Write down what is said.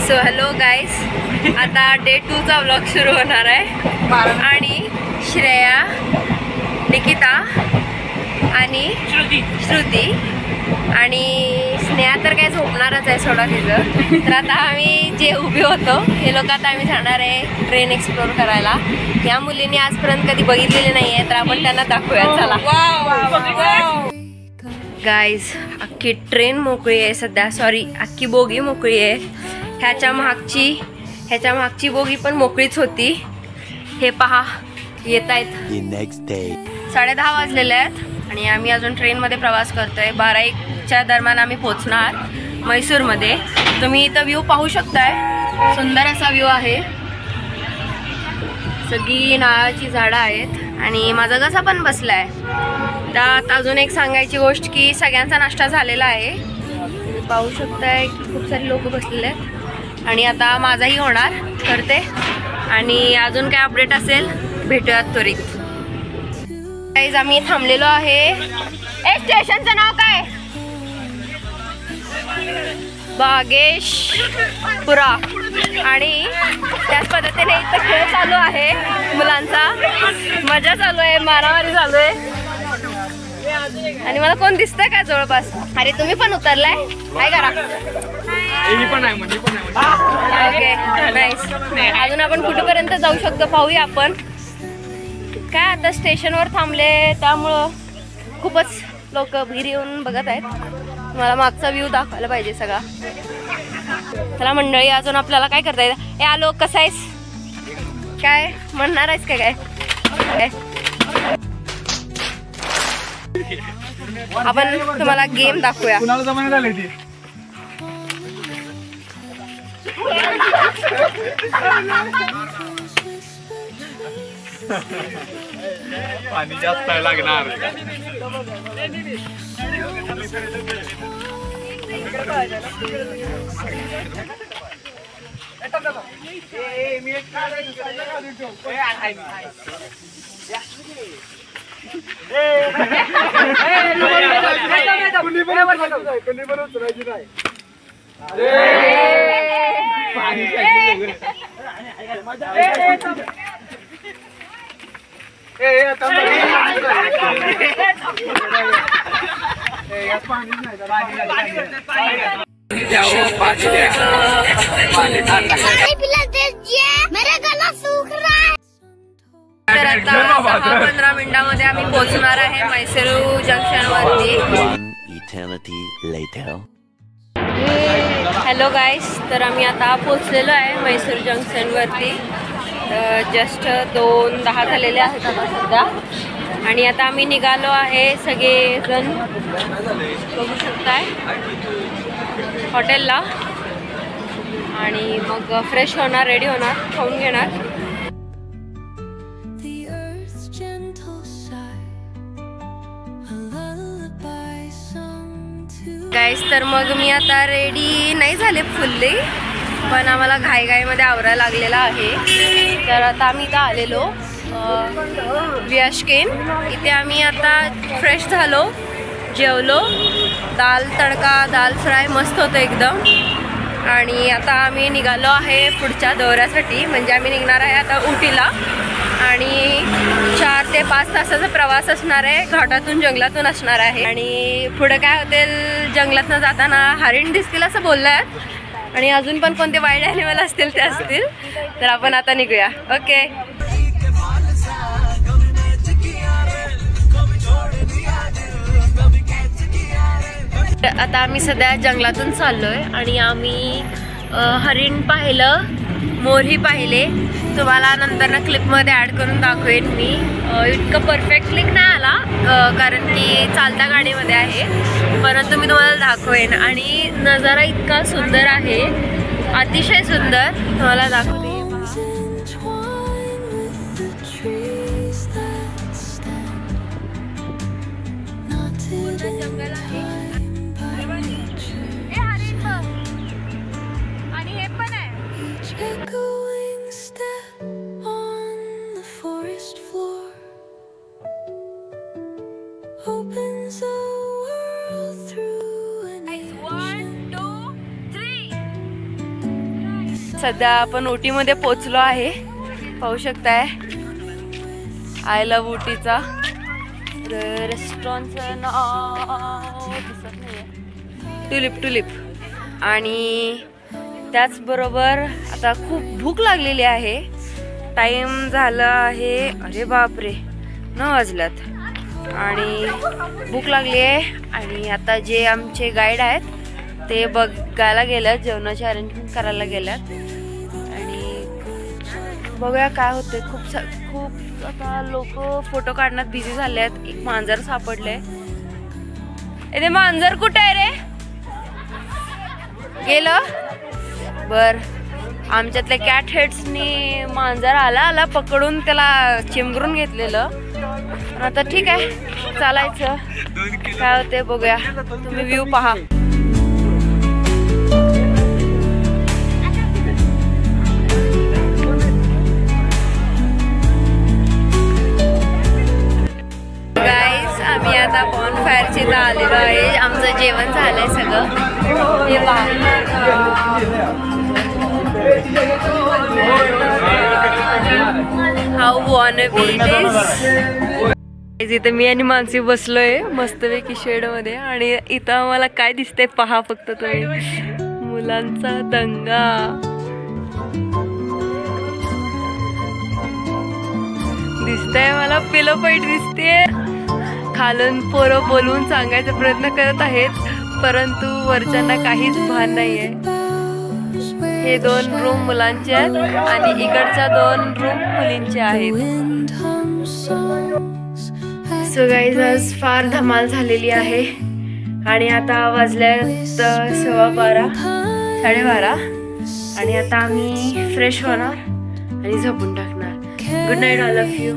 So hello guys, आता day 2चा vlog सुरू होणार आहे आणि श्रेया, निकिता आणि श्रुती आणि स्नेहा तर काय झोपणारच आहे सोडा तिचं. तर आता आम्ही जे उभे होतो हे लोक आता आम्ही जाणार आहे ट्रेन एक्सप्लोर करायला. या मुलींनी आजपर्यंत कधी बघितलेले नाही आहे तर आपण त्यांना दाखवूया. चला गाईज, अख्खी ट्रेन मोकळी आहे सध्या. सॉरी, अख्खी बोगी मोकळी आहे. ह्याच्या मागची बोगी पण मोकळीच होती. हे पहा येत आहेत. 10:30 वाजलेले आहेत आणि आम्ही अजून ट्रेनमध्ये प्रवास करतोय. 12-1च्या दरम्यान आम्ही पोहोचणार म्हैसूरमध्ये. तुम्ही इथं व्ह्यू पाहू शकताय, सुंदर असा व्ह्यू आहे. सगळी नारळाची झाडं आहेत आणि माझा घसा पण बसलाय. त्यात अजून एक सांगायची गोष्ट की सगळ्यांचा नाश्ता झालेला आहे. पाहू शकताय की खूप सारे लोक बसलेले आहेत आणि आता माझाही होणार करते. आणि अजून काय अपडेट असेल भेटूयात त्वरित. गाईज, आम्ही थांबलेलो आहे. स्टेशनचं नाव काय? बागेशपुरा. आणि त्याच पद्धतीने इथं खेळ चालू आहे, मुलांचा मजा चालू आहे, मारामारी चालू आहे. आणि मला कोण दिसतंय का जवळपास? अरे तुम्ही पण उतरलाय, काय करा. Okay, nice. अजून आपण कुठेपर्यंत जाऊ शकतो पाहूया आपण. काय आता स्टेशनवर थांबले त्यामुळं खूपच लोक भीर येऊन बघत आहेत. मला मागचा व्ह्यू दाखवायला पाहिजे सगळा. चला मंडळी, अजून आपल्याला काय करता येईल. या लोक कसा आहेस, काय म्हणणार आहेस काय? आपण तुम्हाला गेम दाखवूया. पाणी जास्त लागणार. तर आता 10-15 मिनिटांमध्ये आम्ही पोहोचणार आहे म्हैसूर जंक्शन वरती. हॅलो गाईस, तर आम्ही आता पोहोचलेलो आहे म्हैसूर जंक्शन वरती. जस्ट 2:10 झालेले आहेत आता सध्या. आणि आता आम्ही निघालो आहे सगळेजण, बघू शकताय, हॉटेलला. आणि मग फ्रेश होणार, रेडी होणार, खाऊन घेणार. गाईस, तर मग मी आता रेडी नाही झाले फुल्ली, पण आम्हाला घाईमध्ये आवरायला लागलेला आहे. तर आता आम्ही इथं आलेलो वियाशकेन. इथे आम्ही आता फ्रेश झालो, जेवलो. दाल तडका, दाल फ्राय मस्त होतं एकदम. आणि आता आम्ही निघालो आहे पुढच्या दौऱ्यासाठी. म्हणजे आम्ही निघणार आहे आता उटीला आणि 4 ते 5 तासाचा प्रवास असणार आहे. घाटातून जंगलातून असणार आहे. आणि पुढे काय होतील, जंगलातनं जाताना हरिण दिसतील असं बोलल्यात. आणि अजून पण कोणते वाईल्ड ॲनिमल असतील ते असतील. तर आपण आता निघूया. ओके. आता आम्ही सध्या जंगलातून चाललोय आणि आम्ही हरिण पाहिलं, मोरही पाहिले. तुम्हाला नंतर ना क्लिपमध्ये ॲड करून दाखवेन मी. इतकं परफेक्ट क्लिक नाही आला कारण की चालत्या गाडीमध्ये आहे, परंतु मी तुम्हाला दाखवेन. आणि नजारा इतका सुंदर आहे, अतिशय सुंदर. तुम्हाला दाखवते. जंगल आहे आणि हे पण आहे. सध्या आपण उटीमध्ये पोचलो आहे, पाहू शकताय आय लव्ह उटीचा रेस्टॉरंटचं नाव दिसत नाहीये, टुलिप. आणि त्याचबरोबर आता खूप भूक लागलेली आहे. टाइम झाला आहे, अरे बापरे 9 वाजल्यात आणि भूक लागली आहे. आणि आता जे आमचे गाईड आहेत ते बघायला गेल्यात, जेवणाची अरेंजमेंट करायला गेल्यात. आणि बघूया काय होते. खूप आता लोक फोटो काढण्यात बिझी झाले आहेत. एक मांजर सापडले. ते मांजर कुठे आहे रे? गेलं बर. आमच्यातल्या कॅट हेड्सनी मांजर आला पकडून त्याला चिमगरून घेतलेलं. आता ठीक आहे, चालायचं. काय होते बघूया. तुम्ही व्ह्यू पहा. गाईज आम्ही आता बॉनफायरच्या इथं आलेलो आहे. आमचं जेवण झालंय सगळं. हे पहा. हाऊ वॉन्ट बी दिस. इथं मी आणि मानसी बसलोय मस्तपैकी शेड मध्ये. आणि इथं आम्हाला काय दिसतंय पहा फक्त तुम्ही. मुलांचा दंगा. दिसतंय मला पिलो फाईट दिसते. खालून पोरं बोलवून सांगायचा प्रयत्न करत आहेत, परंतु वरच्यांना काहीच भान नाहीये. हे 2 रूम मुलांचे आहेत आणि इकडच्या 2 रूम मुलींचे आहेत. सो गाईज आज फार धमाल झालेली आहे. आणि आता वाजल्यात 12:15 साडेबारा. आणि आता आम्ही फ्रेश होणार आणि झोपून टाकणार. Good night all of you.